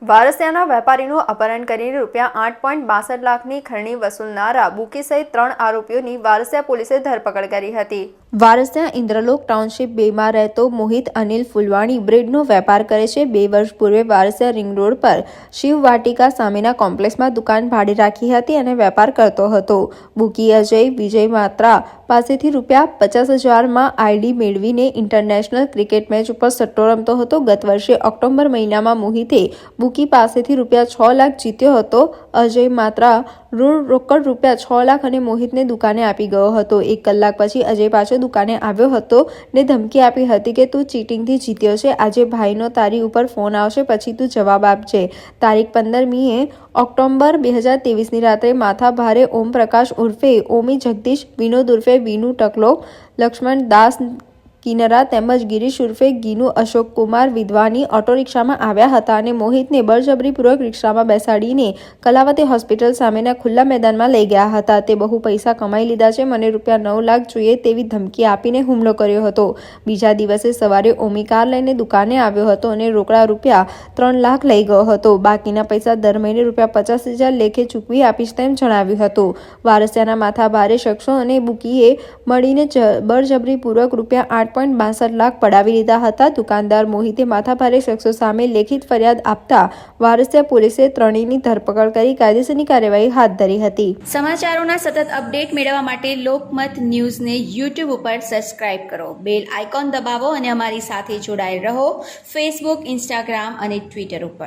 વારસિયાના વેપારીનું અપહરણ કરીને ₹8.62 લાખની ખંડણી વસૂલનારા બુકી સહિત 3 આરોપીઓની વારસિયા પોલીસે ધરપકડ કરી હતી। વારસિયા ઇન્દ્રલોક ટાઉનશીપ 2 માં રહેતો મોહિત અનિલ ફુલવાણી બ્રેડનો વેપાર કરે છે। 2 વર્ષ પૂર્વે વારસિયા રિંગ રોડ પર શિવ વાટિકા સામેના કોમ્પ્લેક્સમાં દુકાન ભાડે રાખી હતી અને વેપાર કરતો હતો। બુકી અજય વિજય માત્રા પાસેથી ₹50,000 માં આઈડી મેળવીને ઇન્ટરનેશનલ ક્રિકેટ મેચ ઉપર સટ્ટો રમતો હતો। ગત વર્ષે ઓક્ટોબર મહિનામાં મોહિતે બુકી પાસેથી ₹6 લાખ જીત્યો હતો। અજય માત્રા ઋણ રોકડ ₹6 લાખ અને મોહિતને દુકાને આપી ગયો હતો। 1 કલાક પછી અજય પાછો દુકાને આવ્યો હતો ને ધમકી આપી હતી કે તું ચીટિંગથી જીત્યો છે, આજે ભાઈનો તારી ઉપર ફોન આવશે, પછી તું જવાબ આપજે। તારીખ 15મી ઓક્ટોબર 2023ની રાત્રે માથા ભારે ઓમ પ્રકાશ ઉર્ફે ઓમી જગદીશ, વિનોદ ઉર્ફે વિનુ ટકલો, લક્ષ્મણ દાસ કિનરા તેમજ ગિરીશ ઉર્ફે ગીનુ અશોક કુમાર વિધવાની ઓટો રિક્ષામાં આવ્યા હતા અને મોહિતને બળજબરીપૂર્વક રિક્ષામાં બેસાડીને કલાવતી હોસ્પિટલ સામેના ખુલ્લા મેદાનમાં લઈ ગયા હતા। તે બહુ પૈસા કમાઈ લીધા છે, મને ₹9 લાખ જોઈએ તેવી ધમકી આપીને હુમલો કર્યો હતો। બીજા દિવસે સવારે ઓમી કાર લઈને દુકાને આવ્યો હતો અને રોકડા ₹3 લાખ લઈ ગયો હતો। બાકીના પૈસા દર મહિને ₹50,000 લેખે ચૂકવી આપીશ તેમ જણાવ્યું હતું। વારસિયાના માથાભારે શખ્સો અને બુકીએ મળીને બળજબરીપૂર્વક ₹8.62 લાખ પડાવી લીધા હતા। દુકાનદાર મોહિતે માથાભારે શખ્સો સામે લેખિત ફરિયાદ આપતા વારસિયા પોલીસે ત્રણેયની ધરપકડ કરી કાયદેસરની કાર્યવાહી હાથ ધરી હતી। સમાચારોના સતત અપડેટ મેળવવા માટે લોકમત ન્યૂઝને YouTube ઉપર સબસ્ક્રાઇબ કરો, બેલ આઇકોન દબાવો અને અમારી સાથે જોડાયેલ રહો ફેસબુક, ઇન્સ્ટાગ્રામ અને ટ્વિટર ઉપર।